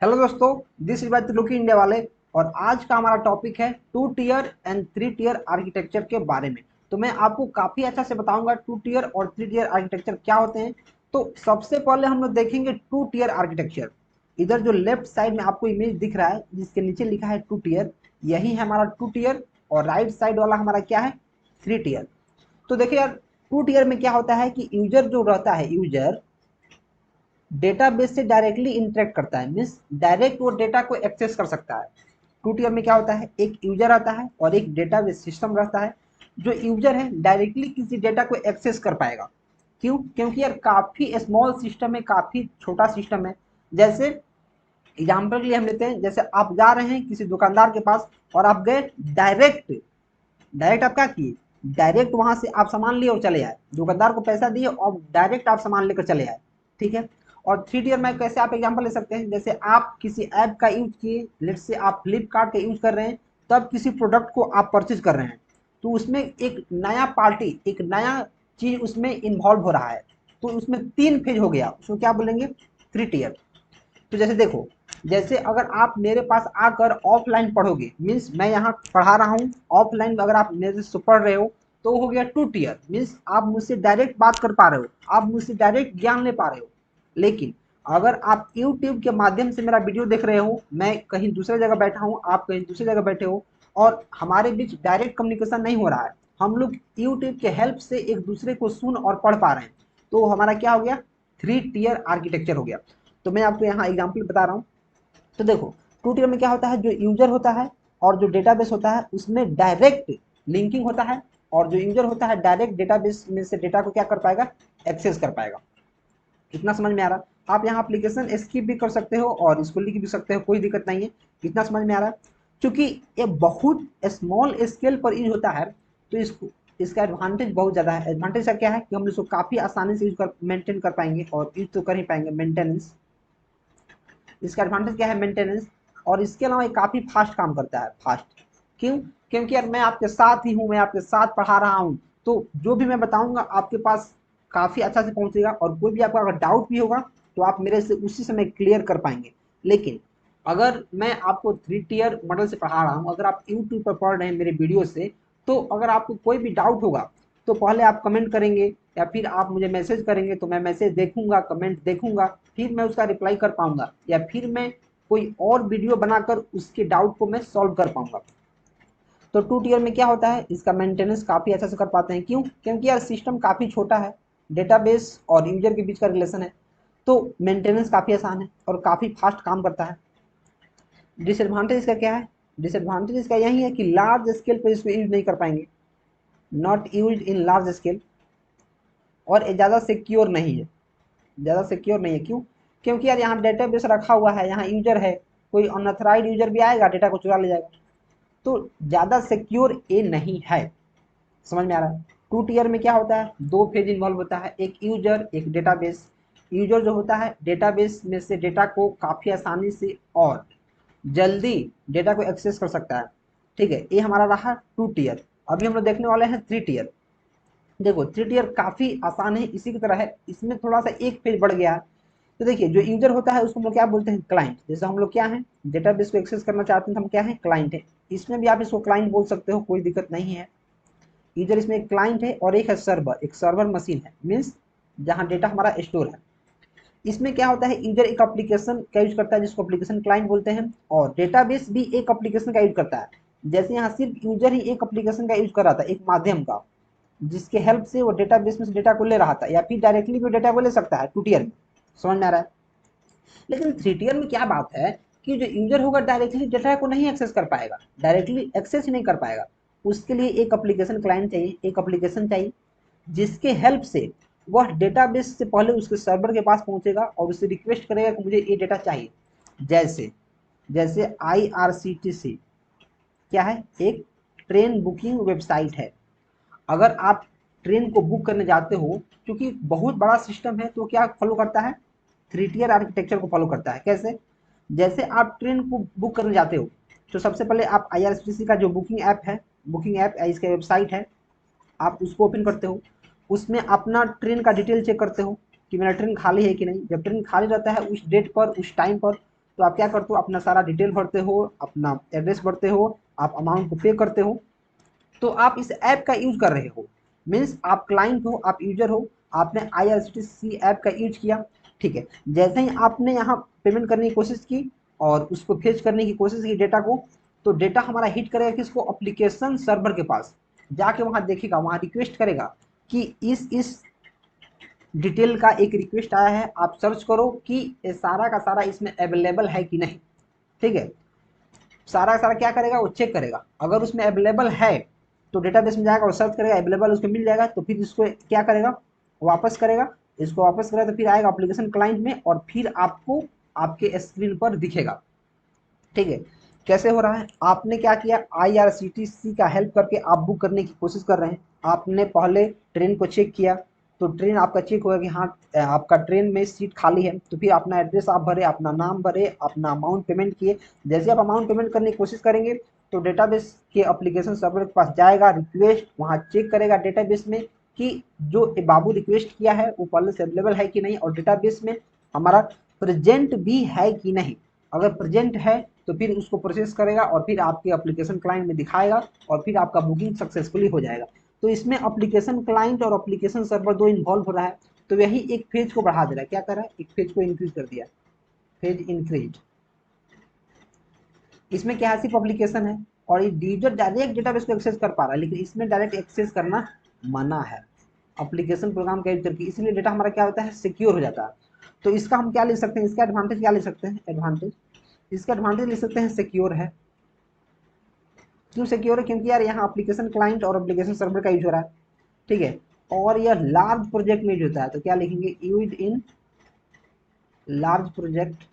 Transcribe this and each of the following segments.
Hello दोस्तों, this is by Triloki India वाले। और आज का हमारा टॉपिक है 2 टियर एंड 3 टियर आर्किटेक्चर के बारे में। तो मैं आपको काफ़ी अच्छा से बताऊंगा 2 टियर और 3 टियर आर्किटेक्चर क्या होते हैं। तो सबसे पहले हम लोग देखेंगे 2 टियर आर्किटेक्चर। इधर जो लेफ्ट साइड में आपको इमेज दिख रहा है जिसके नीचे लिखा है 2 टियर, यही है हमारा 2 टियर। और राइट साइड वाला हमारा क्या है, 3 टियर। तो देखिए यार, 2 टियर में क्या होता है कि यूजर जो रहता है, यूजर डेटाबेस से डायरेक्टली इंटरेक्ट करता है, मीन्स डायरेक्ट वो डेटा को एक्सेस कर सकता है। 2 टियर में क्या होता है, एक यूजर आता है और एक डेटाबेस सिस्टम रहता है। जो यूजर है डायरेक्टली किसी डेटा को एक्सेस कर पाएगा। क्यों? क्योंकि यार काफ़ी स्मॉल सिस्टम है, काफ़ी छोटा सिस्टम है। जैसे एग्जाम्पल के लिए हम लेते हैं, जैसे आप जा रहे हैं किसी दुकानदार के पास और आप गए डायरेक्ट। डायरेक्ट आप क्या किए, डायरेक्ट वहां से आप सामान लिए और चले आए, दुकानदार को पैसा दिए और डायरेक्ट आप सामान लेकर चले आए। ठीक है। और 3 टियर में कैसे आप एग्जांपल ले सकते हैं, जैसे आप किसी ऐप का यूज किए, लेट से आप फ्लिपकार्ट का यूज कर रहे हैं, तब किसी प्रोडक्ट को आप परचेज कर रहे हैं। तो उसमें एक नया पार्टी, एक नया चीज उसमें इन्वॉल्व हो रहा है। तो उसमें 3 फेज हो गया, उसको क्या बोलेंगे, 3 टियर। तो जैसे देखो, जैसे अगर आप मेरे पास आकर ऑफलाइन पढ़ोगे, मीन्स मैं यहाँ पढ़ा रहा हूँ, ऑफलाइन अगर आप मेरे से पढ़ रहे हो तो हो गया 2 टियर, मीन्स आप मुझसे डायरेक्ट बात कर पा रहे हो, आप मुझसे डायरेक्ट ज्ञान ले पा रहे हो। लेकिन अगर आप यूट्यूब के माध्यम से मेरा वीडियो देख रहे हो, मैं कहीं दूसरी जगह बैठा हूँ, आप कहीं दूसरी जगह बैठे हो, और हमारे बीच डायरेक्ट कम्युनिकेशन नहीं हो रहा है, हम लोग यूट्यूब के हेल्प से एक दूसरे को सुन और पढ़ पा रहे हैं, तो हमारा क्या हो गया, 3 टियर आर्किटेक्चर हो गया। तो मैं आपको यहाँ एग्जाम्पल बता रहा हूँ। तो देखो, 2 टियर में क्या होता है, जो यूजर होता है और जो डेटाबेस होता है उसमें डायरेक्ट लिंकिंग होता है। और जो यूजर होता है डायरेक्ट डेटाबेस में से डेटा को क्या कर पाएगा, एक्सेस कर पाएगा। इतना समझ में आ रहा? आप यहाँ एप्लीकेशन स्किप भी कर सकते हो और इसको लिख भी सकते हो, कोई दिक्कत नहीं है। इतना समझ में आ रहा है? क्योंकि ये बहुत स्मॉल स्केल पर यूज होता है, तो इसको इसका एडवांटेज बहुत ज़्यादा है। एडवांटेज का क्या है कि हम इसको काफ़ी आसानी से यूज कर मेंटेन कर पाएंगे, और यूज तो कर ही पाएंगे, मेंटेनेंस। इसका एडवांटेज क्या है, मेंटेनेंस। और इसके अलावा ये काफ़ी फास्ट काम करता है, फास्ट। क्यों? क्योंकि यार मैं आपके साथ ही हूँ, मैं आपके साथ पढ़ा रहा हूँ, तो जो भी मैं बताऊंगा आपके पास काफ़ी अच्छा से पहुंचेगा, और कोई भी आपका अगर डाउट भी होगा तो आप मेरे से उसी समय क्लियर कर पाएंगे। लेकिन अगर मैं आपको 3 टियर मॉडल से पढ़ा रहा हूँ, अगर आप यूट्यूब पर पढ़ रहे हैं मेरे वीडियो से, तो अगर आपको कोई भी डाउट होगा तो पहले आप कमेंट करेंगे या फिर आप मुझे मैसेज करेंगे, तो मैं मैसेज देखूंगा, कमेंट देखूंगा, फिर मैं उसका रिप्लाई कर पाऊंगा, या फिर मैं कोई और वीडियो बनाकर उसके डाउट को मैं सॉल्व कर पाऊंगा। तो 2 टियर में क्या होता है, इसका मेंटेनेंस काफ़ी अच्छा से कर पाते हैं। क्यों? क्योंकि यार सिस्टम काफ़ी छोटा है, डेटाबेस और यूजर के बीच का रिलेशन है, तो मेंटेनेंस काफ़ी आसान है और काफ़ी फास्ट काम करता है। डिसएडवांटेज इसका क्या है, डिसएडवांटेज इसका यही है कि लार्ज स्केल पर इसको यूज नहीं कर पाएंगे, not use in large scale. और ये ज़्यादा सिक्योर नहीं है, ज़्यादा सिक्योर नहीं है। क्यों? क्योंकि यार यहाँ डेटाबेस रखा हुआ है, यहाँ यूजर है, कोई अनऑथराइज्ड यूजर भी आएगा डेटा को चुरा ले जाएगा, तो ज़्यादा सिक्योर ये नहीं है। समझ में आ रहा है? 2 टियर में क्या होता है, 2 फेज इन्वॉल्व होता है, एक यूजर एक डेटाबेस। यूजर जो होता है डेटाबेस में से डेटा को काफ़ी आसानी से और जल्दी डेटा को एक्सेस कर सकता है। ठीक है, ये हमारा रहा 2 टियर। अभी हम लोग देखने वाले हैं 3 टियर। देखो, 3 टियर काफ़ी आसान है, इसी की तरह है, इसमें थोड़ा सा एक पेज बढ़ गया है। तो देखिए, जो यूजर होता है उसको हम लोग क्या बोलते हैं, क्लाइंट। जैसे हम लोग क्या है, डेटाबेस को एक्सेस करना चाहते हैं तो हम क्या है, क्लाइंट है। इसमें भी आप इसको क्लाइंट बोल सकते हो, कोई दिक्कत नहीं है। यूजर इसमें एक क्लाइंट है और एक है सर्वर, एक सर्वर मशीन है, मीन्स जहाँ डेटा हमारा स्टोर है। इसमें क्या होता है, यूजर एक एप्लीकेशन का यूज करता है जिसको एप्लीकेशन क्लाइंट बोलते हैं, और डेटाबेस भी एक एप्लीकेशन का यूज करता है। जैसे यहाँ सिर्फ यूजर ही एक एप्लीकेशन का यूज कर रहा था, एक माध्यम का, जिसके हेल्प से वो डेटाबेस में से डेटा को ले रहा था, या फिर डायरेक्टली भी डेटा को ले सकता है 2 टियर में। समझ में आ रहा है? लेकिन 3 टियर में क्या बात है कि जो यूजर होगा डायरेक्टली डेटा को नहीं एक्सेस कर पाएगा, डायरेक्टली एक्सेस ही नहीं कर पाएगा। उसके लिए एक एप्लीकेशन क्लाइंट चाहिए, एक एप्लीकेशन चाहिए, जिसके हेल्प से वह डेटाबेस से पहले उसके सर्वर के पास पहुंचेगा और उससे रिक्वेस्ट करेगा कि मुझे ये डेटा चाहिए। जैसे जैसे IRCTC क्या है, एक ट्रेन बुकिंग वेबसाइट है। अगर आप ट्रेन को बुक करने जाते हो, क्योंकि बहुत बड़ा सिस्टम है, तो क्या फॉलो करता है, 3 टियर आर्किटेक्चर को फॉलो करता है। कैसे? जैसे आप ट्रेन को बुक करने जाते हो, तो सबसे पहले आप IRCTC का जो बुकिंग ऐप है, बुकिंग ऐप इसका वेबसाइट है, आप उसको ओपन करते हो। उसमें अपना ट्रेन का डिटेल चेक करते हो कि मेरा ट्रेन खाली है कि नहीं। जब ट्रेन खाली रहता है उस डेट पर, उस टाइम पर, तो आप क्या करते हो, अपना सारा डिटेल भरते हो, अपना एड्रेस भरते हो, आप अमाउंट को पे करते हो। तो आप इस ऐप का यूज कर रहे हो, मीन्स आप क्लाइंट हो, आप यूजर हो, आपने IRCTC ऐप का यूज किया। ठीक है, जैसे ही आपने यहाँ पेमेंट करने की कोशिश की और उसको फेच करने की कोशिश की डेटा को, तो डेटा हमारा हिट करेगा किसको, एप्लीकेशन सर्वर के पास, जाके वहाँ देखेगा, वहाँ रिक्वेस्ट करेगा कि इस डिटेल का एक रिक्वेस्ट आया है, आप सर्च करो कि ये सारा का सारा इसमें अवेलेबल है कि नहीं। ठीक है, सारा का सारा क्या करेगा, वो चेक करेगा, अगर उसमें अवेलेबल है तो डेटाबेस में जाएगा और सर्च करेगा, अवेलेबल उसको मिल जाएगा, तो फिर इसको क्या करेगा, वापस करेगा, इसको वापस करेगा तो फिर आएगा एप्लीकेशन क्लाइंट में और फिर आपको आपके स्क्रीन पर दिखेगा। ठीक है, कैसे हो रहा है, आपने क्या किया, IRCTC का हेल्प करके आप बुक करने की कोशिश कर रहे हैं। आपने पहले ट्रेन को चेक किया, तो ट्रेन आपका चेक होगा कि हाँ आपका ट्रेन में सीट खाली है, तो फिर अपना एड्रेस आप भरे, अपना नाम भरे, अपना अमाउंट पेमेंट किए। जैसे आप अमाउंट पेमेंट करने की कोशिश करेंगे तो डेटाबेस के एप्लीकेशन सर्वर के पास जाएगा, रिक्वेस्ट वहाँ चेक करेगा डेटाबेस में कि जो बाबू रिक्वेस्ट किया है वो पहले से अवेलेबल है कि नहीं, और डेटाबेस में हमारा प्रेजेंट भी है कि नहीं। अगर प्रेजेंट है तो फिर उसको प्रोसेस करेगा और फिर आपके एप्लीकेशन क्लाइंट में दिखाएगा और फिर आपका बुकिंग सक्सेसफुली हो जाएगा। तो इसमें एप्लीकेशन क्लाइंट और एप्लीकेशन सर्वर दो इन्वॉल्व हो रहा है, तो यही एक फेज को बढ़ा दे रहा है, क्या कर रहा है, एक फेज को इंक्रीज कर दिया, फेज इंक्रीज। इसमें क्या है, सिर्फ एप्लीकेशन है और ये यूजर डायरेक्ट डेटाबेस को एक्सेस कर पा रहा है, लेकिन इसमें डायरेक्ट एक्सेस करना मना है एप्लीकेशन प्रोग्राम का यूज करके, इसलिए डेटा हमारा क्या होता है, सिक्योर हो जाता है। तो इसका हम क्या ले सकते हैं, इसका एडवांटेज क्या ले सकते हैं, एडवांटेज, इसका एडवांटेज ले सकते हैं, सिक्योर है। क्यों सिक्योर है, क्योंकि यार यहाँ एप्लीकेशन क्लाइंट और एप्लीकेशन सर्वर का यूज हो रहा है। ठीक है, और यह लार्ज प्रोजेक्ट में यूज होता है, तो क्या लिखेंगे, यूज इन लार्ज प्रोजेक्ट।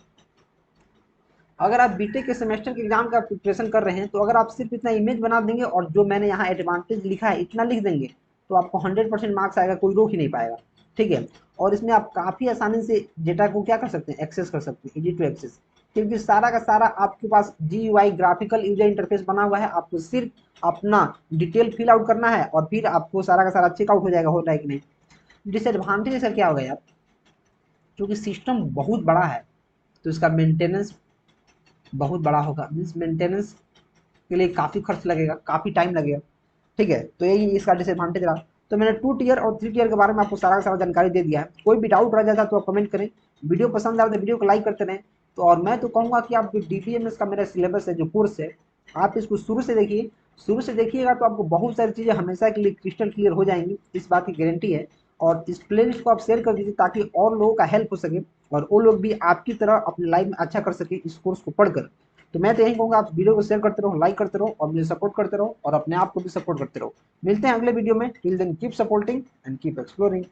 अगर आप बीटेक के सेमेस्टर के एग्जाम का प्रिपरेशन कर रहे हैं तो अगर आप सिर्फ इतना इमेज बना देंगे और जो मैंने यहाँ एडवांटेज लिखा है इतना लिख देंगे तो आपको 100% मार्क्स आएगा, कोई रोक ही नहीं पाएगा। ठीक है, और इसमें आप काफ़ी आसानी से डेटा को क्या कर सकते हैं, एक्सेस कर सकते हैं, इजी टू एक्सेस, क्योंकि सारा का सारा आपके पास GUI ग्राफिकल यूजर इंटरफेस बना हुआ है। आपको सिर्फ अपना डिटेल फिल आउट करना है और फिर आपको सारा का सारा चेकआउट हो जाएगा, हो रहा है कि नहीं। डिसएडवांटेज सर क्या होगा यार, क्योंकि सिस्टम बहुत बड़ा है तो इसका मेंटेनेंस बहुत बड़ा होगा, मीन्स मेंटेनेंस के लिए काफ़ी खर्च लगेगा, काफ़ी टाइम लगेगा। ठीक है, तो यही इसका डिसएडवांटेज रहा। तो मैंने 2 टियर और 3 टियर के बारे में आपको सारा का सारा जानकारी दे दिया है। कोई भी डाउट रह जाता तो आप कमेंट करें, वीडियो पसंद आए तो वीडियो को लाइक करते रहें। तो और मैं तो कहूँगा कि आप जो DBMS का मेरा सिलेबस है, जो कोर्स है, आप इसको शुरू से देखिए, शुरू से देखिएगा तो आपको बहुत सारी चीज़ें हमेशा के लिए क्रिस्टल क्लियर हो जाएंगी, इस बात की गारंटी है। और इस प्लेलिस्ट को आप शेयर कर दीजिए ताकि और लोगों का हेल्प हो सके और वो लोग भी आपकी तरह अपनी लाइफ में अच्छा कर सके इस कोर्स को पढ़कर। तो मैं तो यही कहूँगा, आप वीडियो को शेयर करते रहो, लाइक करते रहो और मुझे सपोर्ट करते रहो और अपने आप को भी सपोर्ट करते रहो। मिलते हैं अगले वीडियो में, till then keep supporting and keep exploring.